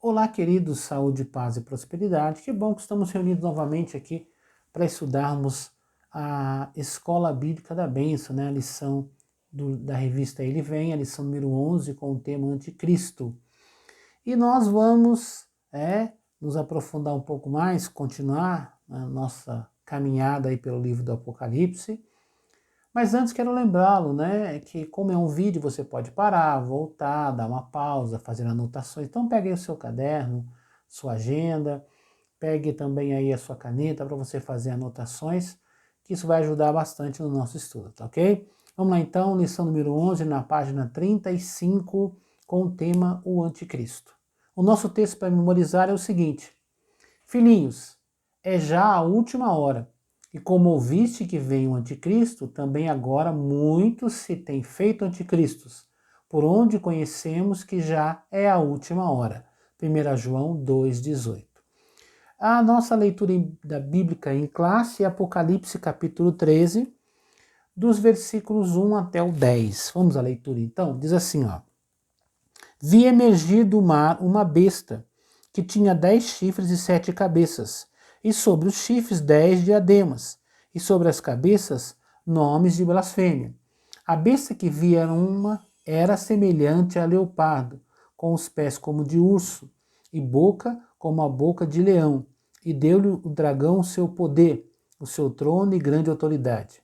Olá, queridos, saúde, paz e prosperidade. Que bom que estamos reunidos novamente aqui para estudarmos a Escola Bíblica da Bênção, né? A lição da revista Ele Vem, a lição número 11, com o tema Anticristo. E nós vamos nos aprofundar um pouco mais, continuar a nossa caminhada aí pelo livro do Apocalipse. Mas antes quero lembrá-lo, né, que como é um vídeo, você pode parar, voltar, dar uma pausa, fazer anotações. Então pegue aí o seu caderno, sua agenda, pegue também aí a sua caneta para você fazer anotações, que isso vai ajudar bastante no nosso estudo, tá ok? Vamos lá então, lição número 11, na página 35, com o tema O Anticristo. O nosso texto para memorizar é o seguinte: Filhinhos, é já a última hora. E como ouviste que vem o anticristo, também agora muitos se têm feito anticristos, por onde conhecemos que já é a última hora. 1 João 2,18. A nossa leitura da Bíblica em classe é Apocalipse capítulo 13, dos versículos 1 até o 10. Vamos à leitura então? Diz assim, ó. Vi emergir do mar uma besta, que tinha 10 chifres e 7 cabeças, e sobre os chifres 10 diademas, e sobre as cabeças nomes de blasfêmia. A besta que via era semelhante a leopardo, com os pés como de urso, e boca como a boca de leão, e deu-lhe o dragão o seu poder, o seu trono e grande autoridade.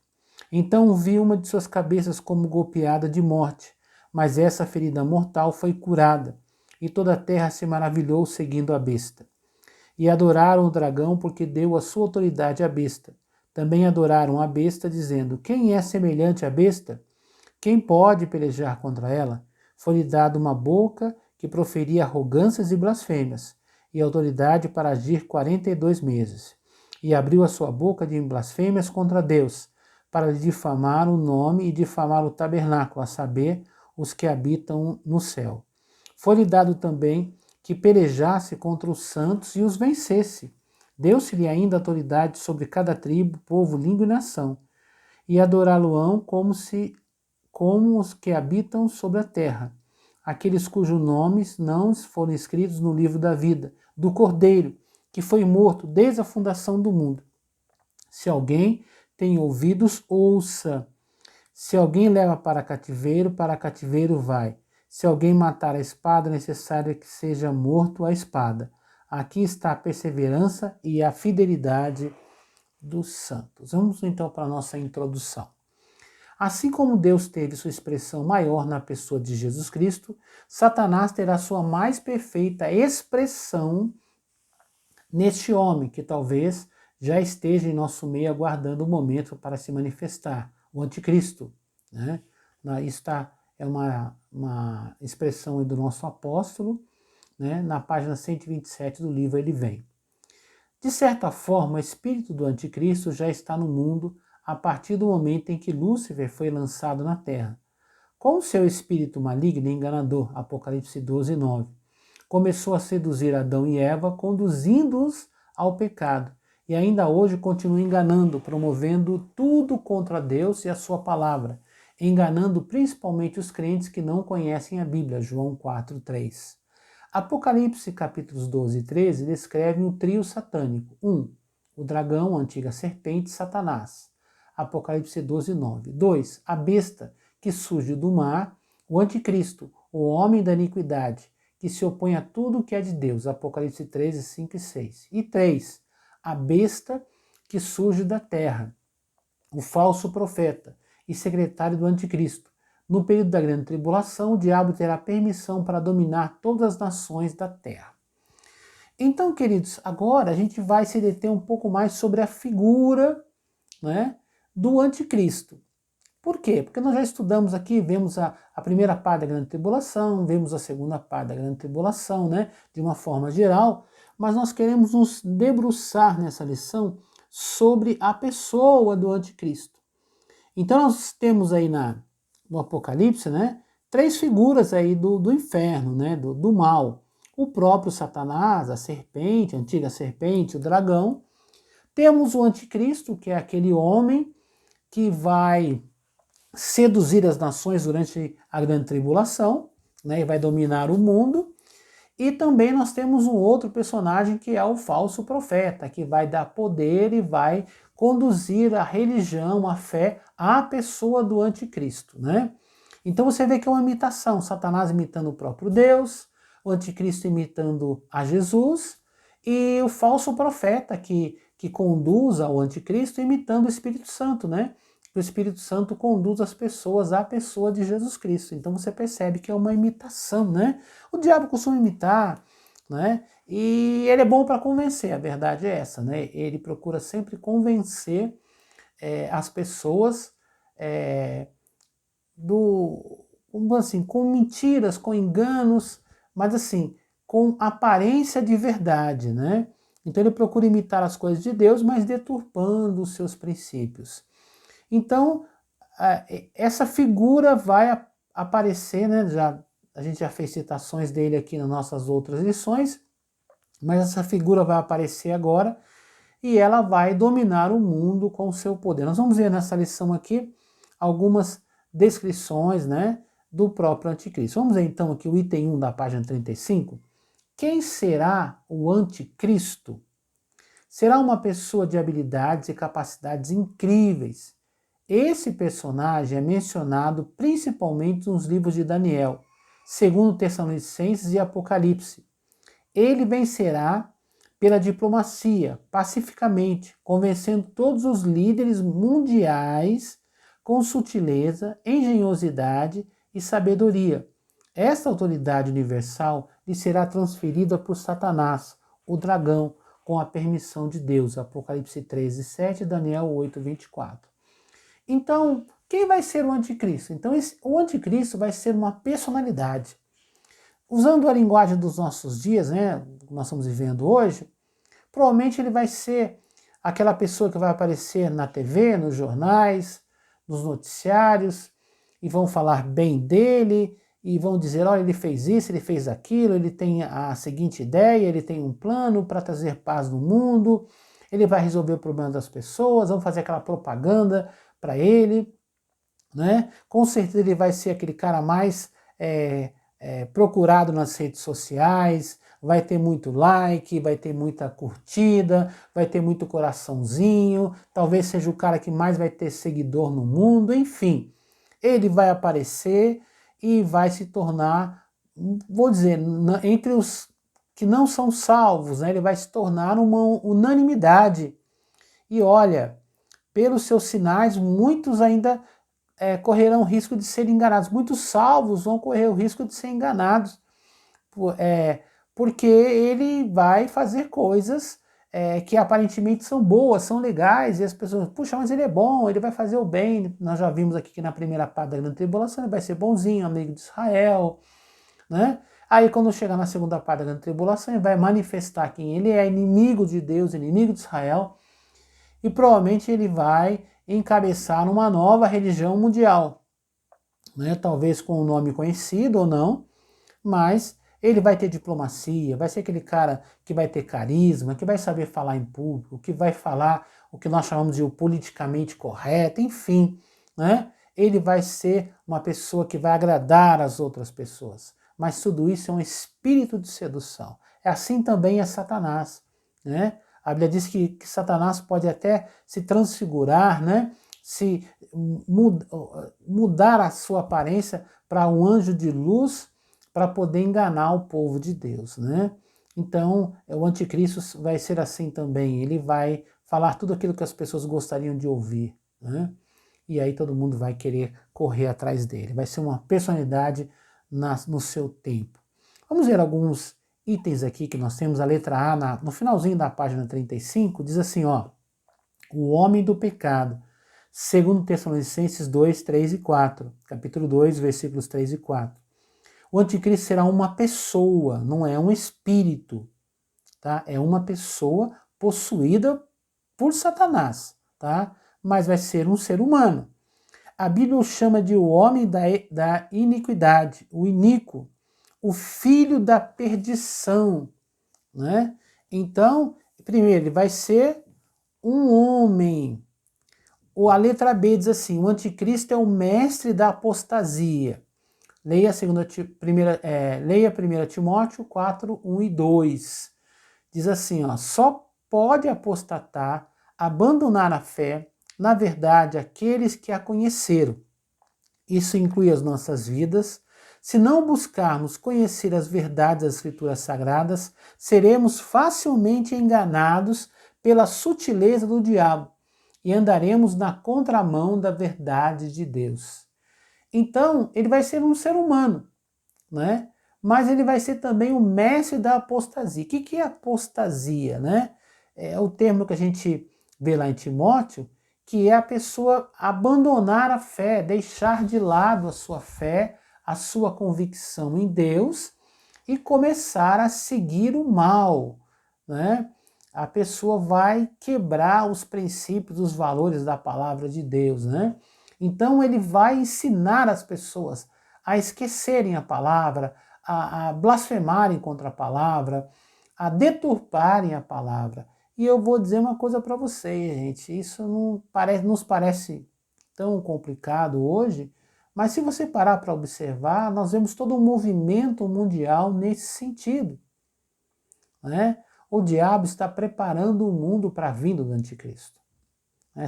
Então vi uma de suas cabeças como golpeada de morte, mas essa ferida mortal foi curada, e toda a terra se maravilhou seguindo a besta. E adoraram o dragão porque deu a sua autoridade à besta. Também adoraram a besta, dizendo: Quem é semelhante à besta? Quem pode pelejar contra ela? Foi-lhe dada uma boca que proferia arrogâncias e blasfêmias, e autoridade para agir 42 meses. E abriu a sua boca de blasfêmias contra Deus, para lhe difamar o nome e difamar o tabernáculo, a saber, os que habitam no céu. Foi-lhe dado também que pelejasse contra os santos e os vencesse. Deu-se-lhe ainda autoridade sobre cada tribo, povo, língua e nação, e adorá-lo-ão como os que habitam sobre a terra, aqueles cujos nomes não foram escritos no livro da vida, do Cordeiro, que foi morto desde a fundação do mundo. Se alguém tem ouvidos, ouça. Se alguém leva para cativeiro vai. Se alguém matar a espada, é necessário que seja morto a espada. Aqui está a perseverança e a fidelidade dos santos. Vamos então para a nossa introdução. Assim como Deus teve sua expressão maior na pessoa de Jesus Cristo, Satanás terá sua mais perfeita expressão neste homem, que talvez já esteja em nosso meio aguardando o momento para se manifestar, o anticristo. Né? É uma expressão do nosso apóstolo, né? Na página 127 do livro Ele Vem. De certa forma, o espírito do anticristo já está no mundo a partir do momento em que Lúcifer foi lançado na terra. Com seu espírito maligno e enganador, Apocalipse 12, 9, começou a seduzir Adão e Eva, conduzindo-os ao pecado. E ainda hoje continua enganando, promovendo tudo contra Deus e a sua palavra, enganando principalmente os crentes que não conhecem a Bíblia, João 4, 3. Apocalipse capítulos 12 e 13 descrevem o trio satânico. 1. O dragão, a antiga serpente, Satanás. Apocalipse 12, 9. 2. A besta, que surge do mar, o anticristo, o homem da iniquidade, que se opõe a tudo que é de Deus. Apocalipse 13, 5 e 6. E 3. A besta, que surge da terra, o falso profeta e secretário do anticristo. No período da grande tribulação, o diabo terá permissão para dominar todas as nações da terra. Então, queridos, agora a gente vai se deter um pouco mais sobre a figura, né, do anticristo. Por quê? Porque nós já estudamos aqui, vemos a primeira parte da grande tribulação, vemos a segunda parte da grande tribulação, né, de uma forma geral, mas nós queremos nos debruçar nessa lição sobre a pessoa do anticristo. Então nós temos aí no Apocalipse, né, 3 figuras aí do inferno, né, do mal. O próprio Satanás, a serpente, a antiga serpente, o dragão. Temos o anticristo, que é aquele homem que vai seduzir as nações durante a grande tribulação, né, e vai dominar o mundo. E também nós temos um outro personagem que é o falso profeta, que vai dar poder e vai conduzir a religião, a fé, à pessoa do anticristo, né? Então você vê que é uma imitação, Satanás imitando o próprio Deus, o anticristo imitando a Jesus, e o falso profeta que conduz ao anticristo imitando o Espírito Santo, né? O Espírito Santo conduz as pessoas à pessoa de Jesus Cristo. Então você percebe que é uma imitação, né? O diabo costuma imitar, né? E ele é bom para convencer, a verdade é essa, né? Ele procura sempre convencer as pessoas assim, com mentiras, com enganos, mas assim, com aparência de verdade, né? Então ele procura imitar as coisas de Deus, mas deturpando os seus princípios. Então, essa figura vai aparecer, né? A gente já fez citações dele aqui nas nossas outras lições, mas essa figura vai aparecer agora e ela vai dominar o mundo com o seu poder. Nós vamos ver nessa lição aqui algumas descrições, né, do próprio anticristo. Vamos ver então aqui o item 1 da página 35. Quem será o anticristo? Será uma pessoa de habilidades e capacidades incríveis. Esse personagem é mencionado principalmente nos livros de Daniel, segundo Tessalonicenses e Apocalipse. Ele vencerá pela diplomacia, pacificamente, convencendo todos os líderes mundiais com sutileza, engenhosidade e sabedoria. Esta autoridade universal lhe será transferida por Satanás, o dragão, com a permissão de Deus. Apocalipse 13:7, Daniel 8:24. Então, quem vai ser o anticristo? Então, o anticristo vai ser uma personalidade. Usando a linguagem dos nossos dias, né, que nós estamos vivendo hoje, provavelmente ele vai ser aquela pessoa que vai aparecer na TV, nos jornais, nos noticiários, e vão falar bem dele, e vão dizer, olha, ele fez isso, ele fez aquilo, ele tem a seguinte ideia, ele tem um plano para trazer paz no mundo, ele vai resolver o problema das pessoas, vão fazer aquela propaganda para ele, né? Com certeza ele vai ser aquele cara mais procurado nas redes sociais, vai ter muito like, vai ter muita curtida, vai ter muito coraçãozinho, talvez seja o cara que mais vai ter seguidor no mundo, enfim. Ele vai aparecer e vai se tornar, vou dizer, entre os que não são salvos, né, ele vai se tornar uma unanimidade. E olha, pelos seus sinais, muitos ainda correrão o risco de serem enganados. Muitos salvos vão correr o risco de ser enganados, porque ele vai fazer coisas que aparentemente são boas, são legais, e as pessoas, puxa, mas ele é bom, ele vai fazer o bem. Nós já vimos aqui que na primeira parte da grande tribulação ele vai ser bonzinho, amigo de Israel, né? Aí quando chegar na segunda parte da grande tribulação ele vai manifestar quem ele é, inimigo de Deus, inimigo de Israel, e provavelmente ele vai encabeçar uma nova religião mundial, né? Talvez com um nome conhecido ou não, mas ele vai ter diplomacia, vai ser aquele cara que vai ter carisma, que vai saber falar em público, que vai falar o que nós chamamos de o politicamente correto, enfim, né? Ele vai ser uma pessoa que vai agradar as outras pessoas, mas tudo isso é um espírito de sedução. É assim também é Satanás, né? A Bíblia diz que Satanás pode até se transfigurar, né? Se mudar a sua aparência para um anjo de luz para poder enganar o povo de Deus, né? Então, o anticristo vai ser assim também. Ele vai falar tudo aquilo que as pessoas gostariam de ouvir, né? E aí todo mundo vai querer correr atrás dele. Vai ser uma personalidade no seu tempo. Vamos ver alguns itens aqui que nós temos. A letra A, no finalzinho da página 35, diz assim, ó, o homem do pecado, segundo Tessalonicenses 2, 3 e 4, capítulo 2, versículos 3 e 4. O anticristo será uma pessoa, não é um espírito, tá? É uma pessoa possuída por Satanás, tá? Mas vai ser um ser humano. A Bíblia o chama de o homem da iniquidade, o iníquo, o filho da perdição, né? Então, primeiro, ele vai ser um homem. A letra B diz assim, o anticristo é o mestre da apostasia. Leia, leia 1 Timóteo 4, 1 e 2. Diz assim, ó, só pode apostatar, abandonar a fé, na verdade, aqueles que a conheceram. Isso inclui as nossas vidas. Se não buscarmos conhecer as verdades das Escrituras Sagradas, seremos facilmente enganados pela sutileza do diabo e andaremos na contramão da verdade de Deus. Então, ele vai ser um ser humano, né? Mas ele vai ser também o mestre da apostasia. O que é apostasia, né? É o termo que a gente vê lá em Timóteo, que é a pessoa abandonar a fé, deixar de lado a sua fé, a sua convicção em Deus e começar a seguir o mal, né? A pessoa vai quebrar os princípios, os valores da palavra de Deus, né? Então ele vai ensinar as pessoas a esquecerem a palavra, a blasfemarem contra a palavra, a deturparem a palavra. E eu vou dizer uma coisa para vocês, gente, isso não nos parece tão complicado hoje, mas se você parar para observar, nós vemos todo um movimento mundial nesse sentido, né? O diabo está preparando o mundo para a vinda do anticristo.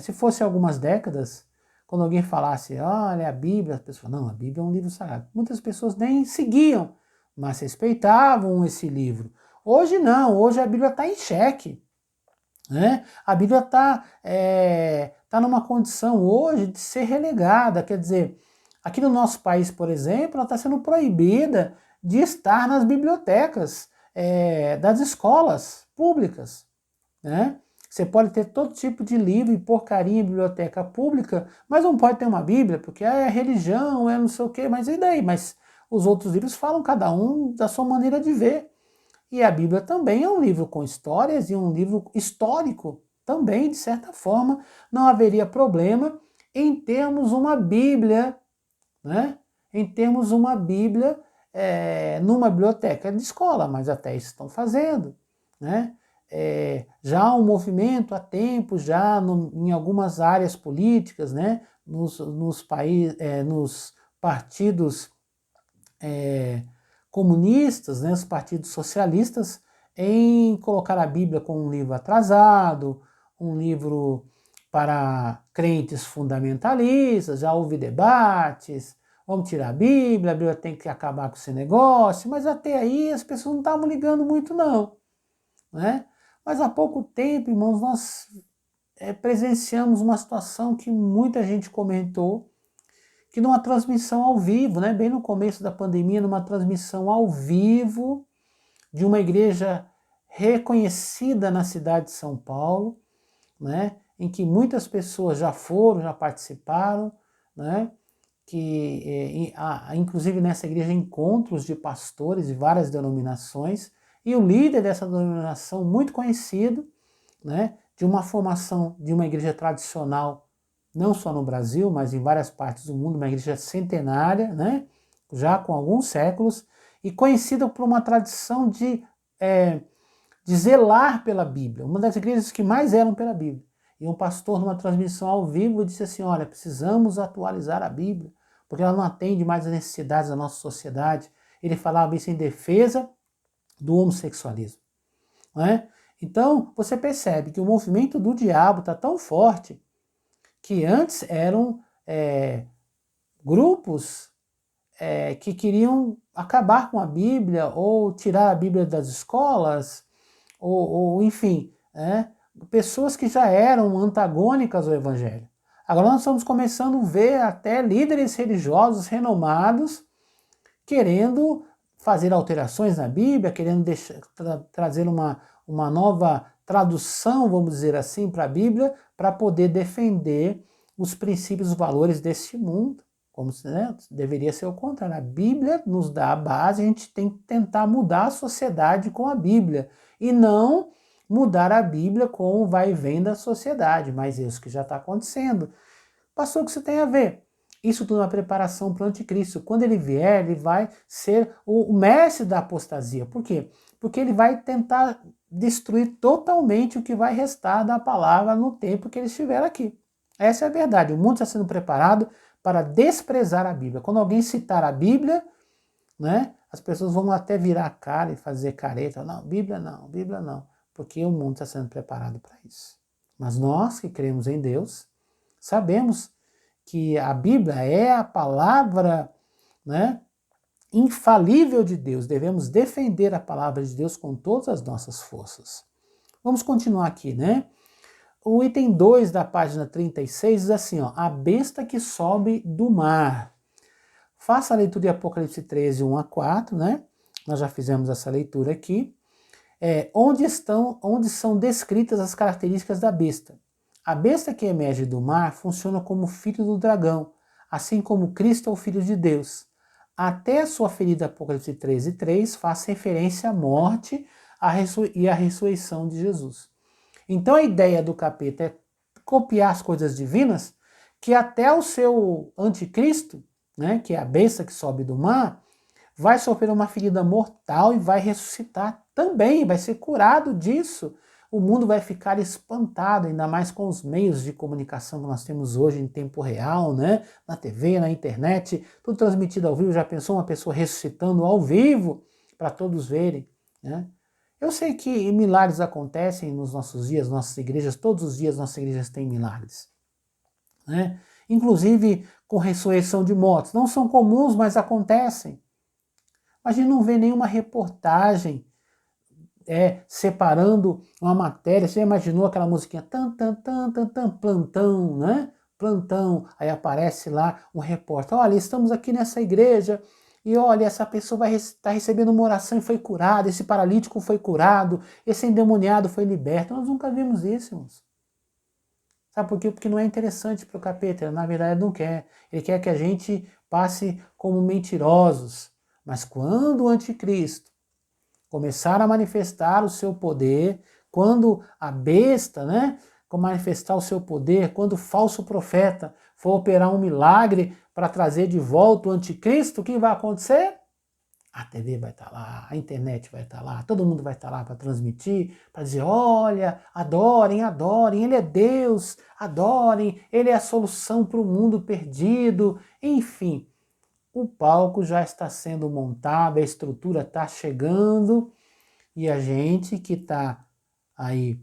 Se fosse algumas décadas, quando alguém falasse, olha a Bíblia, as pessoas, não, a Bíblia é um livro sagrado. Muitas pessoas nem seguiam, mas respeitavam esse livro. Hoje não, hoje a Bíblia está em xeque. Né? A Bíblia está tá numa condição hoje de ser relegada, quer dizer, aqui no nosso país, por exemplo, ela está sendo proibida de estar nas bibliotecas das escolas públicas. Né? Você pode ter todo tipo de livro e porcaria em biblioteca pública, mas não pode ter uma Bíblia, porque é religião, é não sei o quê, mas e daí? Mas os outros livros falam cada um da sua maneira de ver. E a Bíblia também é um livro com histórias e um livro histórico também, de certa forma, não haveria problema em termos uma Bíblia, né? Em termos uma Bíblia numa biblioteca de escola, mas até isso estão fazendo, né? Já há um movimento há tempo, já em algumas áreas políticas, né? Nos partidos comunistas, né, os partidos socialistas, em colocar a Bíblia como um livro atrasado, um livro para crentes fundamentalistas, já houve debates, vamos tirar a Bíblia tem que acabar com esse negócio, mas até aí as pessoas não estavam ligando muito não, né? Mas há pouco tempo, irmãos, nós presenciamos uma situação que muita gente comentou, que numa transmissão ao vivo, né, bem no começo da pandemia, numa transmissão ao vivo de uma igreja reconhecida na cidade de São Paulo, né, em que muitas pessoas já foram, já participaram, né, que inclusive nessa igreja encontros de pastores de várias denominações, e o líder dessa denominação muito conhecido, né, de uma formação de uma igreja tradicional, não só no Brasil, mas em várias partes do mundo, uma igreja centenária, né, já com alguns séculos, e conhecida por uma tradição de zelar pela Bíblia, uma das igrejas que mais zelam pela Bíblia. E um pastor, numa transmissão ao vivo, disse assim, olha, precisamos atualizar a Bíblia, porque ela não atende mais às necessidades da nossa sociedade. Ele falava isso em defesa do homossexualismo. Não é? Então, você percebe que o movimento do diabo está tão forte que antes eram grupos que queriam acabar com a Bíblia ou tirar a Bíblia das escolas, ou enfim, pessoas que já eram antagônicas ao Evangelho. Agora nós estamos começando a ver até líderes religiosos renomados querendo fazer alterações na Bíblia, querendo trazer uma nova tradução, vamos dizer assim, para a Bíblia, para poder defender os princípios e os valores desse mundo, como deveria ser o contrário. A Bíblia nos dá a base, a gente tem que tentar mudar a sociedade com a Bíblia, e não mudar a Bíblia com o vai e vem da sociedade, mas isso que já está acontecendo. Pastor, o que isso tem a ver? Isso tudo é uma preparação para o anticristo. Quando ele vier, ele vai ser o mestre da apostasia. Por quê? Porque ele vai tentar destruir totalmente o que vai restar da palavra no tempo que ele estiver aqui. Essa é a verdade. O mundo está sendo preparado para desprezar a Bíblia. Quando alguém citar a Bíblia, né, as pessoas vão até virar a cara e fazer careta. Não, Bíblia não, porque o mundo está sendo preparado para isso. Mas nós que cremos em Deus, sabemos que a Bíblia é a palavra, né, infalível de Deus. Devemos defender a palavra de Deus com todas as nossas forças. Vamos continuar aqui, né? O item 2 da página 36 diz assim, ó, a besta que sobe do mar. Faça a leitura de Apocalipse 13, 1 a 4, né? Nós já fizemos essa leitura aqui. Onde são descritas as características da besta. A besta que emerge do mar funciona como filho do dragão, assim como Cristo é o Filho de Deus. Até a sua ferida Apocalipse 13, 3 faz referência à morte e à ressurreição de Jesus. Então a ideia do capeta é copiar as coisas divinas, que até o seu anticristo, né, que é a besta que sobe do mar, vai sofrer uma ferida mortal e vai ressuscitar também, vai ser curado disso. O mundo vai ficar espantado, ainda mais com os meios de comunicação que nós temos hoje em tempo real, né? Na TV, na internet, tudo transmitido ao vivo. Já pensou uma pessoa ressuscitando ao vivo para todos verem, né? Eu sei que milagres acontecem nos nossos dias, nossas igrejas, todos os dias nossas igrejas têm milagres, né? Inclusive com ressurreição de mortos. Não são comuns, mas acontecem. A gente não vê nenhuma reportagem separando uma matéria. Você já imaginou aquela musiquinha tan, tan, tan, tan, tan, plantão, né? Plantão, aí aparece lá um repórter, olha, estamos aqui nessa igreja e olha, essa pessoa vai estar recebendo uma oração e foi curada, esse paralítico foi curado, esse endemoniado foi liberto. Nós nunca vimos isso, irmãos. Sabe por quê? Porque não é interessante para o capeta, na verdade ele não quer. Ele quer que a gente passe como mentirosos. Mas quando o anticristo começar a manifestar o seu poder, quando a besta, né, manifestar o seu poder, quando o falso profeta for operar um milagre para trazer de volta o anticristo, o que vai acontecer? A TV vai estar lá, a internet vai estar lá, todo mundo vai estar lá para transmitir, para dizer, olha, adorem, adorem, ele é Deus, adorem, ele é a solução para o mundo perdido, enfim. O palco já está sendo montado, a estrutura está chegando e a gente que está aí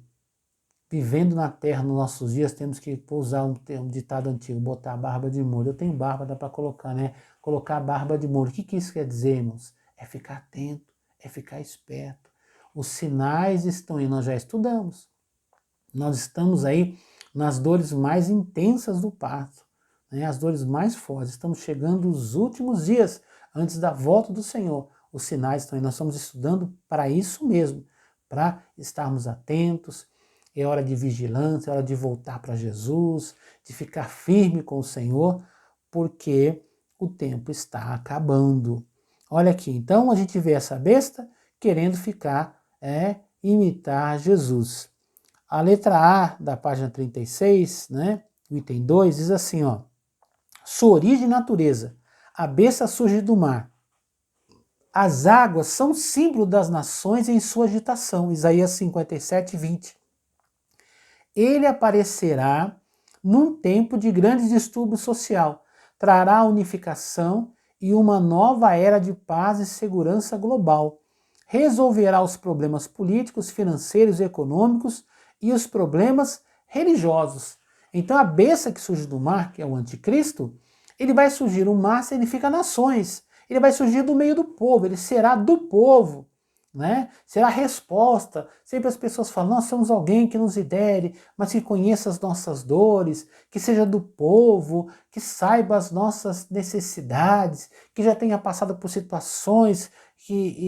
vivendo na terra nos nossos dias, temos que usar um ditado antigo, botar a barba de molho. Eu tenho barba, dá para colocar, né? Colocar a barba de molho. O que isso quer dizer, irmãos? É ficar atento, é ficar esperto. Os sinais estão aí, nós já estudamos. Nós estamos aí nas dores mais intensas do parto, né? As dores mais fortes. Estamos chegando os últimos dias antes da volta do Senhor. Os sinais estão aí. Nós estamos estudando para isso mesmo, para estarmos atentos. É hora de vigilância, é hora de voltar para Jesus, de ficar firme com o Senhor, porque o tempo está acabando. Olha aqui, então a gente vê essa besta querendo imitar Jesus. A letra A da página 36, né, o item 2, diz assim, ó, sua origem e natureza. A besta surge do mar. As águas são símbolo das nações em sua agitação. Isaías 57, 20. Ele aparecerá num tempo de grande distúrbio social, trará unificação e uma nova era de paz e segurança global. Resolverá os problemas políticos, financeiros e econômicos e os problemas religiosos. Então a besta que surge do mar, que é o anticristo, ele vai surgir, o mar significa nações, ele vai surgir do meio do povo, ele será do povo. Né? Será a resposta. Sempre as pessoas falam, nós somos alguém que nos lidere, mas que conheça as nossas dores, que seja do povo, que saiba as nossas necessidades, que já tenha passado por situações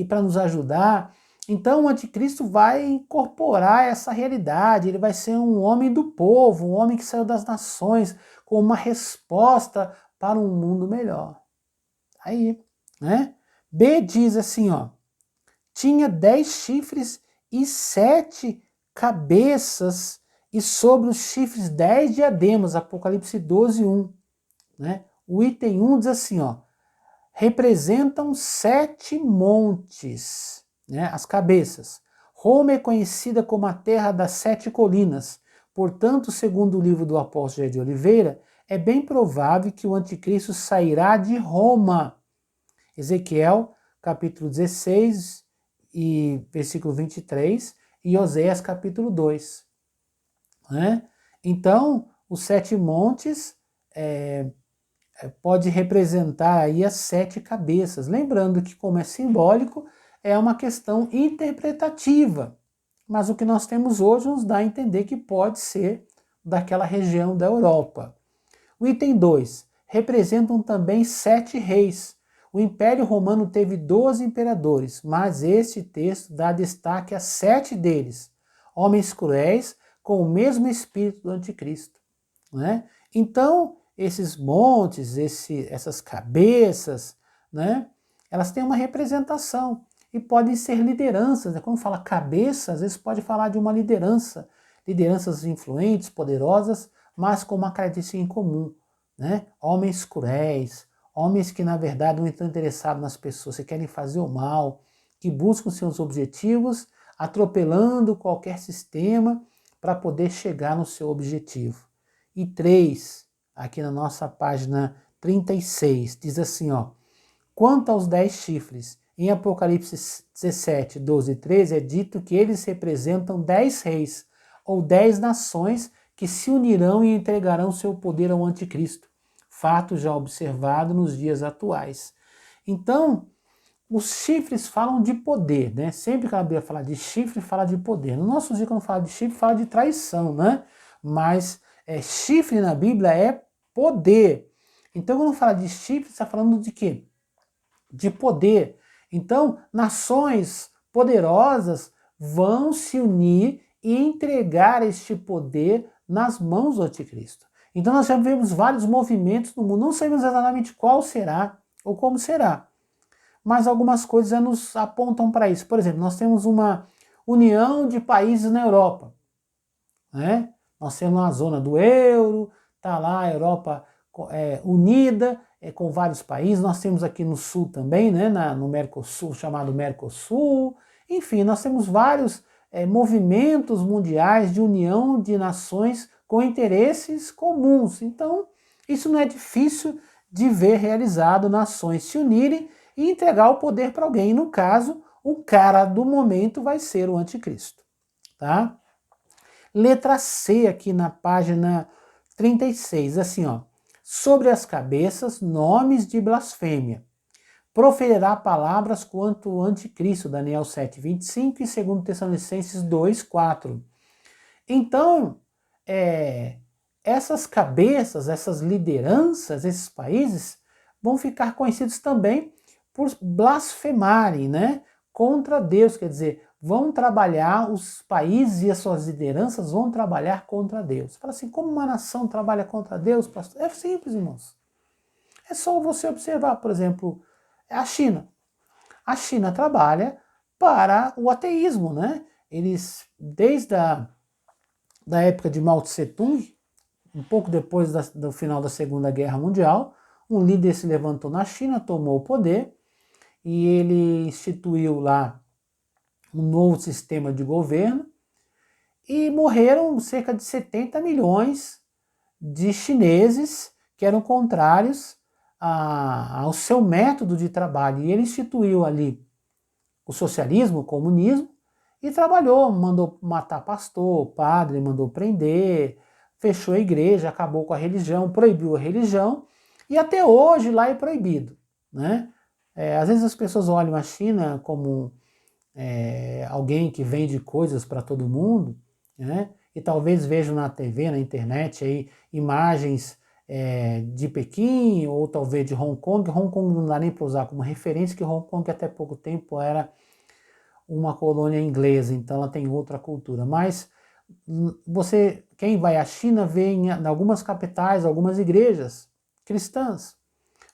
para nos ajudar. Então o anticristo vai incorporar essa realidade, ele vai ser um homem do povo, um homem que saiu das nações, com uma resposta para um mundo melhor. Aí, né? B diz assim, ó, tinha 10 chifres e 7 cabeças, e sobre os chifres 10 diademas, Apocalipse 12, 1. Né? O item 1 diz assim, ó, representam 7 montes, né? As cabeças. Roma é conhecida como a terra das 7 colinas, portanto, segundo o livro do apóstolo Jair de Oliveira, é bem provável que o anticristo sairá de Roma. Ezequiel, capítulo 16, e versículo 23, e Oséias, capítulo 2. Né? Então, os 7 montes pode representar aí as 7 cabeças. Lembrando que, como é simbólico, é uma questão interpretativa. Mas o que nós temos hoje nos dá a entender que pode ser daquela região da Europa. O item 2. Representam também 7 reis. O Império Romano teve 12 imperadores, mas este texto dá destaque a 7 deles, homens cruéis com o mesmo espírito do anticristo. Né? Então, esses montes, essas cabeças, né, elas têm uma representação e podem ser lideranças. Né? Quando fala cabeça, às vezes pode falar de uma liderança, lideranças influentes, poderosas, mas com uma característica em comum. Né? Homens cruéis, homens que na verdade não estão interessados nas pessoas, que querem fazer o mal, que buscam seus objetivos, atropelando qualquer sistema para poder chegar no seu objetivo. E 3, aqui na nossa página 36, diz assim, ó: quanto aos 10 chifres, em Apocalipse 17, 12 e 13 é dito que eles representam 10 reis, ou 10 nações que se unirão e entregarão seu poder ao anticristo, fato já observado nos dias atuais. Então, os chifres falam de poder, né? Sempre que a Bíblia fala de chifre, fala de poder. No nosso dia, quando fala de chifre, fala de traição, né? Mas chifre na Bíblia é poder. Então, quando fala de chifre, está falando de quê? De poder. Então, nações poderosas vão se unir e entregar este poder nas mãos do anticristo. Então, nós já vemos vários movimentos no mundo, não sabemos exatamente qual será ou como será, mas algumas coisas já nos apontam para isso. Por exemplo, nós temos uma união de países na Europa, né? Nós temos a zona do euro, está lá a Europa unida com vários países. Nós temos aqui no sul também, né, no Mercosul, chamado Mercosul. Enfim, nós temos vários movimentos mundiais de união de nações com interesses comuns. Então, isso não é difícil de ver realizado, nações se unirem e entregar o poder para alguém. No caso, o cara do momento vai ser o anticristo. Tá? Letra C aqui na página 36, assim, ó. Sobre as cabeças, nomes de blasfêmia. Proferirá palavras quanto o anticristo, Daniel 7, 25 e 2 Tessalonicenses 2, 4. Então, essas cabeças, essas lideranças, esses países, vão ficar conhecidos também por blasfemarem, né, contra Deus, quer dizer, vão trabalhar, os países e as suas lideranças vão trabalhar contra Deus. Fala assim, como uma nação trabalha contra Deus, pastor? É simples, irmãos. É só você observar, por exemplo, a China. A China trabalha para o ateísmo, né? Eles, desde da época de Mao Tse Tung, um pouco depois do final da Segunda Guerra Mundial, um líder se levantou na China, tomou o poder, e ele instituiu lá um novo sistema de governo, e morreram cerca de 70 milhões de chineses que eram contrários ao seu método de trabalho. E ele instituiu ali o socialismo, o comunismo, e trabalhou, mandou matar pastor, padre, mandou prender, fechou a igreja, acabou com a religião, proibiu a religião, e até hoje lá é proibido. Né? Às vezes as pessoas olham a China como alguém que vende coisas para todo mundo, né? E talvez vejam na TV, na internet, aí, imagens de Pequim ou talvez de Hong Kong. Hong Kong não dá nem para usar como referência, que Hong Kong até pouco tempo era uma colônia inglesa, então ela tem outra cultura. Mas quem vai à China vê em algumas capitais, algumas igrejas cristãs,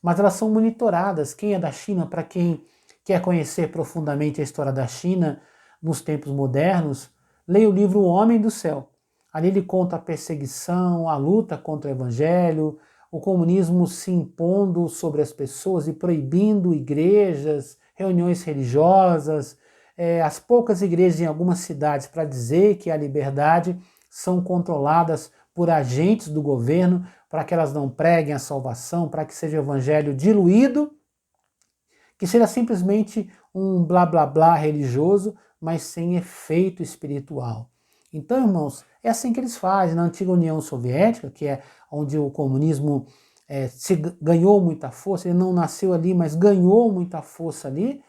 mas elas são monitoradas. Quem é da China, para quem quer conhecer profundamente a história da China nos tempos modernos, leia o livro O Homem do Céu. Ali ele conta a perseguição, a luta contra o evangelho, o comunismo se impondo sobre as pessoas e proibindo igrejas, reuniões religiosas, as poucas igrejas em algumas cidades para dizer que a liberdade são controladas por agentes do governo, para que elas não preguem a salvação, para que seja o evangelho diluído, que seja simplesmente um blá blá blá religioso, mas sem efeito espiritual. Então, irmãos, é assim que eles fazem. Na antiga União Soviética, que é onde o comunismo ganhou muita força, ele não nasceu ali, mas ganhou muita força ali,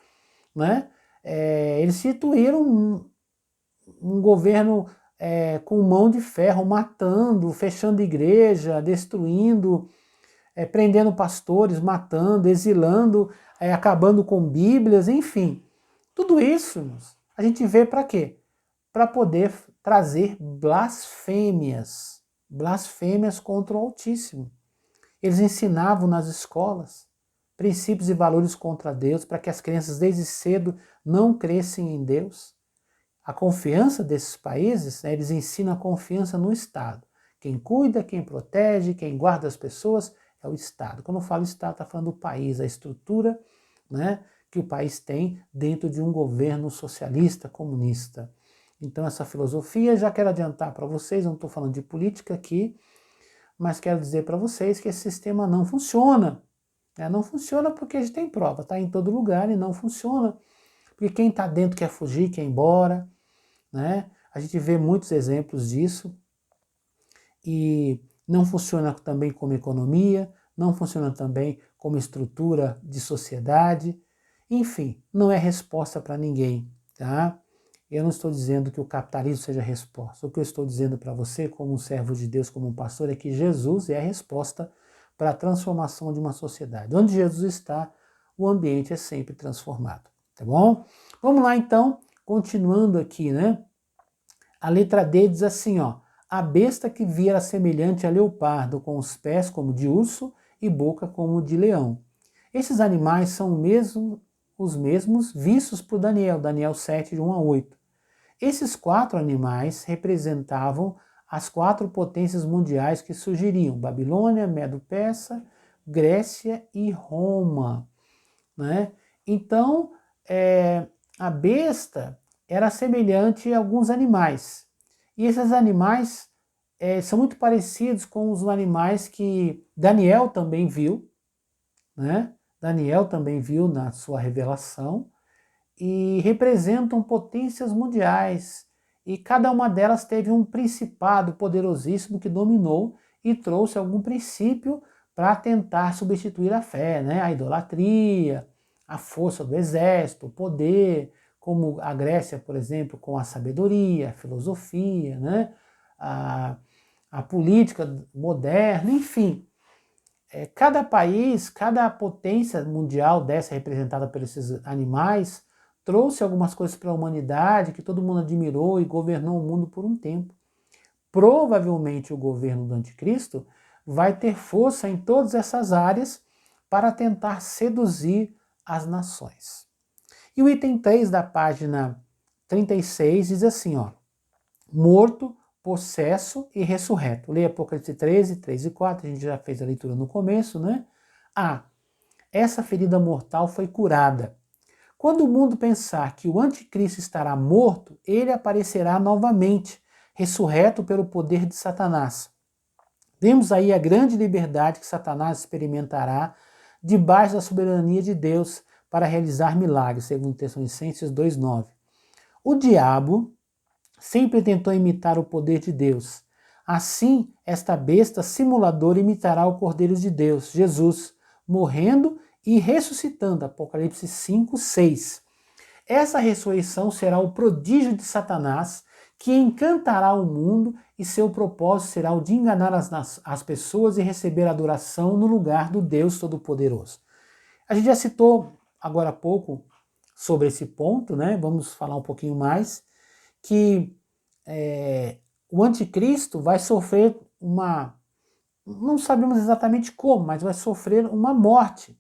né? Eles instituíram um governo com mão de ferro, matando, fechando igreja, destruindo, prendendo pastores, matando, exilando, acabando com Bíblias, enfim. Tudo isso, irmãos, a gente vê para quê? Para poder trazer blasfêmias contra o Altíssimo. Eles ensinavam nas escolas princípios e valores contra Deus, para que as crianças desde cedo não crescem em Deus. A confiança desses países, né, eles ensinam a confiança no Estado. Quem cuida, quem protege, quem guarda as pessoas é o Estado. Quando eu falo Estado, está falando do país, a estrutura, né, que o país tem dentro de um governo socialista, comunista. Então essa filosofia, já quero adiantar para vocês, não estou falando de política aqui, mas quero dizer para vocês que esse sistema não funciona. Não funciona porque a gente tem prova, está em todo lugar e não funciona. Porque quem está dentro quer fugir, quer ir embora, né? A gente vê muitos exemplos disso. E não funciona também como economia, não funciona também como estrutura de sociedade. Enfim, não é resposta para ninguém, tá? Eu não estou dizendo que o capitalismo seja a resposta. O que eu estou dizendo para você, como um servo de Deus, como um pastor, é que Jesus é a resposta para a transformação de uma sociedade. Onde Jesus está, o ambiente é sempre transformado, tá bom? Vamos lá então, continuando aqui, né? A letra D diz assim, ó: a besta que viera semelhante a leopardo, com os pés como de urso e boca como de leão. Esses animais são os mesmos vistos por Daniel, Daniel 7, de 1 a 8. Esses 4 animais representavam as 4 potências mundiais que surgiriam: Babilônia, Medo-Persa, Grécia e Roma, né? Então, a besta era semelhante a alguns animais. E esses animais são muito parecidos com os animais que Daniel também viu, né? Daniel também viu na sua revelação, e representam potências mundiais. E cada uma delas teve um principado poderosíssimo que dominou e trouxe algum princípio para tentar substituir a fé, né? A idolatria, a força do exército, o poder, como a Grécia, por exemplo, com a sabedoria, a filosofia, né? a política moderna, enfim. Cada país, cada potência mundial dessa representada por esses animais, trouxe algumas coisas para a humanidade que todo mundo admirou e governou o mundo por um tempo. Provavelmente o governo do anticristo vai ter força em todas essas áreas para tentar seduzir as nações. E o item 3 da página 36 diz assim, ó: morto, possesso e ressurreto. Leia Apocalipse 13, 3 e 4, a gente já fez a leitura no começo, né? Essa ferida mortal foi curada. Quando o mundo pensar que o anticristo estará morto, ele aparecerá novamente, ressurreto pelo poder de Satanás. Vemos aí a grande liberdade que Satanás experimentará debaixo da soberania de Deus para realizar milagres, segundo Tessalonicenses 2,9. O diabo sempre tentou imitar o poder de Deus. Assim, esta besta simuladora imitará o Cordeiro de Deus, Jesus, morrendo e ressuscitando, Apocalipse 5, 6. Essa ressurreição será o prodígio de Satanás, que encantará o mundo, e seu propósito será o de enganar as pessoas e receber adoração no lugar do Deus Todo-Poderoso. A gente já citou agora há pouco sobre esse ponto, né? Vamos falar um pouquinho mais, que o anticristo vai sofrer não sabemos exatamente como, mas vai sofrer uma morte.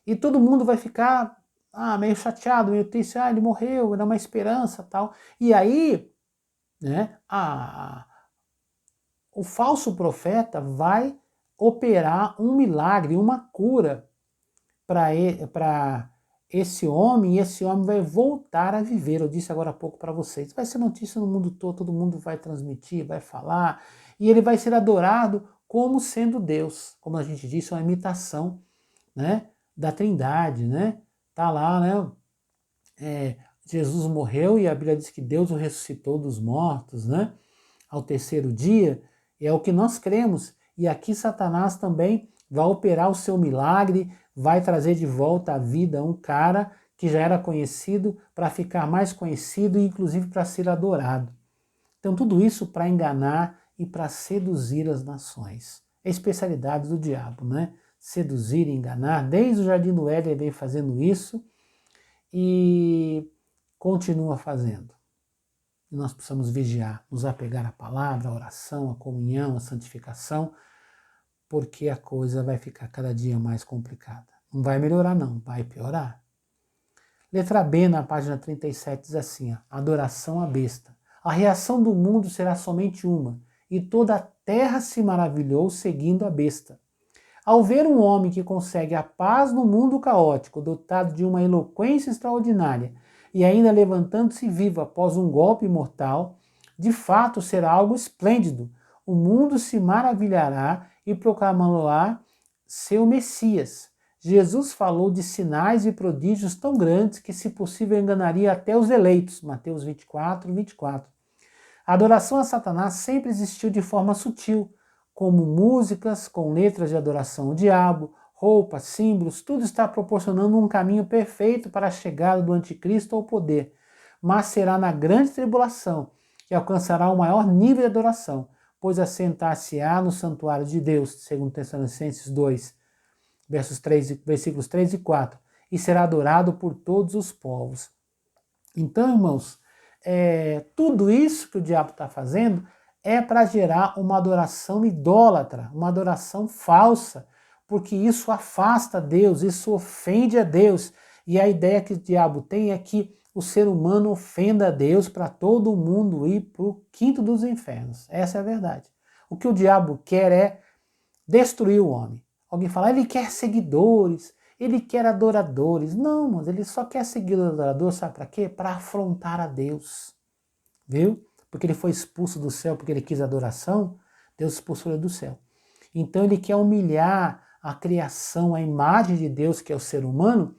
E todo mundo vai ficar meio chateado, meio triste, ele morreu, era uma esperança, tal. E aí, né, o falso profeta vai operar um milagre, uma cura para esse homem, e esse homem vai voltar a viver. Eu disse agora há pouco para vocês, vai ser notícia no mundo todo mundo vai transmitir, vai falar, e ele vai ser adorado como sendo Deus. Como a gente disse, é uma imitação, né, da Trindade, né? Tá lá, né? Jesus morreu e a Bíblia diz que Deus o ressuscitou dos mortos, né? Ao terceiro dia, é o que nós cremos. E aqui Satanás também vai operar o seu milagre, vai trazer de volta à vida um cara que já era conhecido para ficar mais conhecido e inclusive para ser adorado. Então tudo isso para enganar e para seduzir as nações. É a especialidade do diabo, né? Seduzir e enganar. Desde o Jardim do Éden ele vem fazendo isso e continua fazendo. E nós precisamos vigiar, nos apegar à palavra, à oração, à comunhão, à santificação, porque a coisa vai ficar cada dia mais complicada. Não vai melhorar não, vai piorar. Letra B, na página 37, diz assim, ó, adoração à besta. A reação do mundo será somente uma, e toda a terra se maravilhou seguindo a besta. Ao ver um homem que consegue a paz no mundo caótico, dotado de uma eloquência extraordinária, e ainda levantando-se vivo após um golpe mortal, de fato será algo esplêndido. O mundo se maravilhará e proclamará seu Messias. Jesus falou de sinais e prodígios tão grandes que, se possível, enganaria até os eleitos. Mateus 24, 24. A adoração a Satanás sempre existiu de forma sutil, como músicas com letras de adoração ao diabo, roupas, símbolos, tudo está proporcionando um caminho perfeito para a chegada do anticristo ao poder. Mas será na grande tribulação que alcançará o maior nível de adoração, pois assentar-se-á no santuário de Deus, segundo Tessalonicenses 2, versículos 3 e 4, e será adorado por todos os povos. Então, irmãos, tudo isso que o diabo está fazendo é para gerar uma adoração idólatra, uma adoração falsa, porque isso afasta Deus, isso ofende a Deus. E a ideia que o diabo tem é que o ser humano ofenda a Deus para todo mundo ir para o quinto dos infernos. Essa é a verdade. O que o diabo quer é destruir o homem. Alguém fala, ele quer seguidores, ele quer adoradores. Não, mas ele só quer seguidor adorador, sabe para quê? Para afrontar a Deus. Viu? Porque ele foi expulso do céu porque ele quis adoração, Deus expulsou ele do céu. Então ele quer humilhar a criação, a imagem de Deus, que é o ser humano,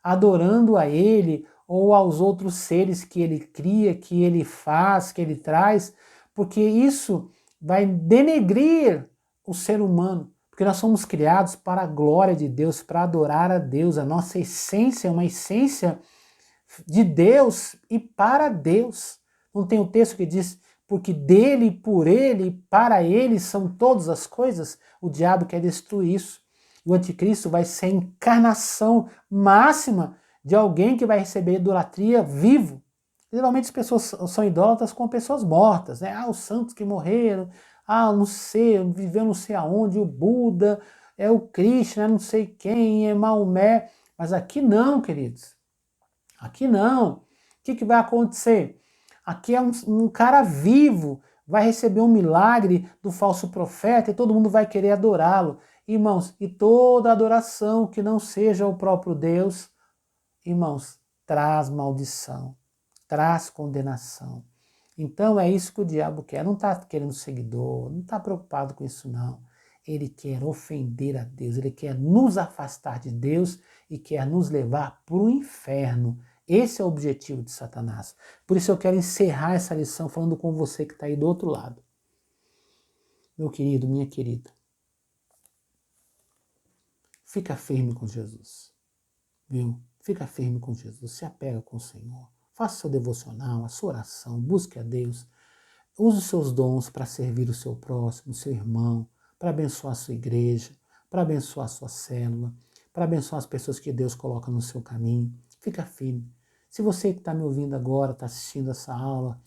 adorando a ele ou aos outros seres que ele cria, que ele faz, que ele traz, porque isso vai denegrir o ser humano, porque nós somos criados para a glória de Deus, para adorar a Deus. A nossa essência é uma essência de Deus e para Deus. Não tem um texto que diz, porque dele, por ele, para ele são todas as coisas? O diabo quer destruir isso. O anticristo vai ser a encarnação máxima de alguém que vai receber idolatria vivo. Geralmente as pessoas são idólatras com pessoas mortas, né? Os santos que morreram, não sei, viveu não sei aonde, o Buda, é o Krishna, não sei quem, é Maomé. Mas aqui não, queridos. Aqui não. O que vai acontecer? Aqui é um cara vivo, vai receber um milagre do falso profeta e todo mundo vai querer adorá-lo. Irmãos, e toda adoração que não seja o próprio Deus, irmãos, traz maldição, traz condenação. Então é isso que o diabo quer. Não está querendo seguidor, não está preocupado com isso não. Ele quer ofender a Deus, ele quer nos afastar de Deus e quer nos levar para o inferno. Esse é o objetivo de Satanás. Por isso eu quero encerrar essa lição falando com você que está aí do outro lado. Meu querido, minha querida, fica firme com Jesus, viu? Fica firme com Jesus, se apega com o Senhor. Faça seu devocional, a sua oração, busque a Deus. Use os seus dons para servir o seu próximo, o seu irmão, para abençoar a sua igreja, para abençoar a sua célula, para abençoar as pessoas que Deus coloca no seu caminho. Fica firme. Se você que está me ouvindo agora, está assistindo essa aula,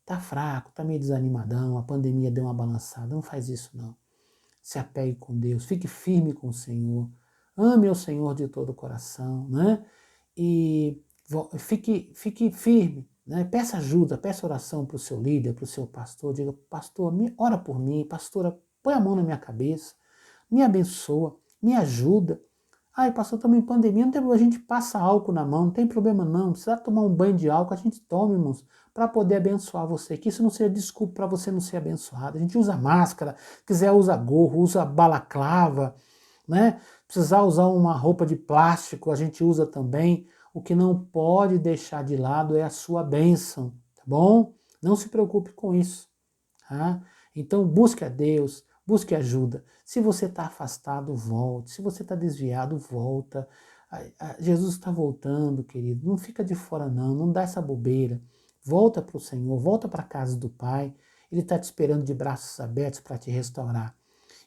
está fraco, está meio desanimadão, a pandemia deu uma balançada, não faz isso não. Se apegue com Deus, fique firme com o Senhor, ame o Senhor de todo o coração, né? E fique firme, né? Peça ajuda, peça oração para o seu líder, para o seu pastor, diga, pastor, ora por mim, pastora, põe a mão na minha cabeça, me abençoa, me ajuda. Ai, pastor, estamos em pandemia, não tem problema, a gente passa álcool na mão, não tem problema não, precisa tomar um banho de álcool, a gente toma, irmãos, para poder abençoar você, que isso não seja desculpa para você não ser abençoado. A gente usa máscara, quiser usa gorro, usa balaclava, né? Precisar usar uma roupa de plástico, a gente usa também. O que não pode deixar de lado é a sua bênção, tá bom? Não se preocupe com isso, tá? Então busque a Deus, busque ajuda. Se você está afastado, volte. Se você está desviado, volta. Jesus está voltando, querido. Não fica de fora não, não dá essa bobeira. Volta para o Senhor, volta para a casa do Pai. Ele está te esperando de braços abertos para te restaurar.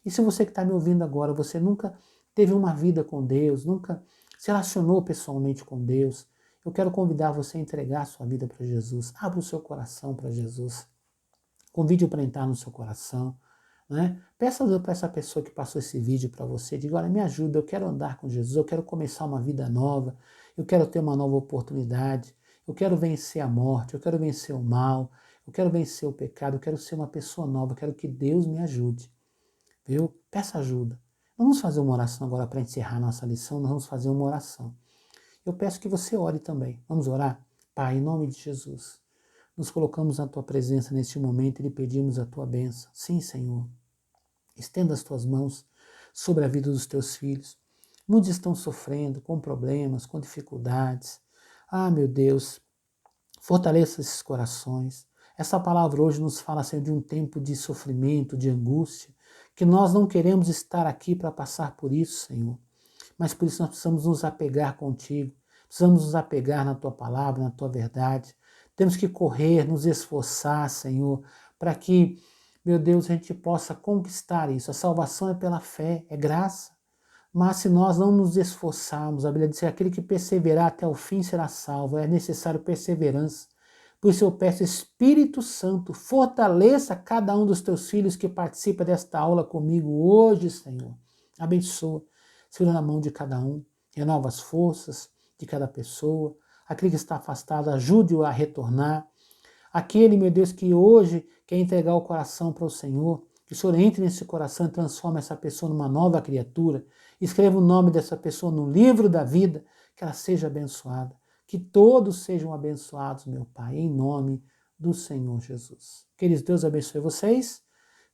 E se você que está me ouvindo agora, você nunca teve uma vida com Deus, nunca se relacionou pessoalmente com Deus, eu quero convidar você a entregar a sua vida para Jesus. Abra o seu coração para Jesus. Convide-o para entrar no seu coração. Né? Peça a Deus para essa pessoa que passou esse vídeo para você. Diga, olha, me ajuda, eu quero andar com Jesus, eu quero começar uma vida nova, eu quero ter uma nova oportunidade, eu quero vencer a morte, eu quero vencer o mal, eu quero vencer o pecado, eu quero ser uma pessoa nova, eu quero que Deus me ajude. Viu? Peça ajuda. Vamos fazer uma oração agora para encerrar nossa lição, nós vamos fazer uma oração. Eu peço que você ore também. Vamos orar? Pai, em nome de Jesus, nos colocamos na Tua presença neste momento e lhe pedimos a Tua bênção. Sim, Senhor. Estenda as Tuas mãos sobre a vida dos Teus filhos. Muitos estão sofrendo com problemas, com dificuldades. Ah, meu Deus, fortaleça esses corações. Essa palavra hoje nos fala, Senhor, de um tempo de sofrimento, de angústia, que nós não queremos estar aqui para passar por isso, Senhor. Mas por isso nós precisamos nos apegar contigo, precisamos nos apegar na Tua palavra, na Tua verdade. Temos que correr, nos esforçar, Senhor, para que, meu Deus, a gente possa conquistar isso. A salvação é pela fé, é graça. Mas se nós não nos esforçarmos, a Bíblia diz que aquele que perseverar até o fim será salvo, é necessário perseverança. Por isso eu peço, Espírito Santo, fortaleça cada um dos teus filhos que participa desta aula comigo hoje, Senhor. Abençoa, segura na mão de cada um, renova as forças de cada pessoa. Aquele que está afastado, ajude-o a retornar. Aquele, meu Deus, que hoje quer entregar o coração para o Senhor, que o Senhor entre nesse coração e transforme essa pessoa numa nova criatura. Escreva o nome dessa pessoa no livro da vida, que ela seja abençoada. Que todos sejam abençoados, meu Pai, em nome do Senhor Jesus. Queridos, Deus abençoe vocês.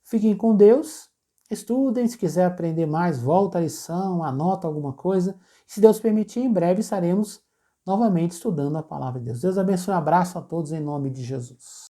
Fiquem com Deus. Estudem, se quiser aprender mais, volta à lição, anota alguma coisa. Se Deus permitir, em breve estaremos novamente estudando a palavra de Deus. Deus abençoe, um abraço a todos em nome de Jesus.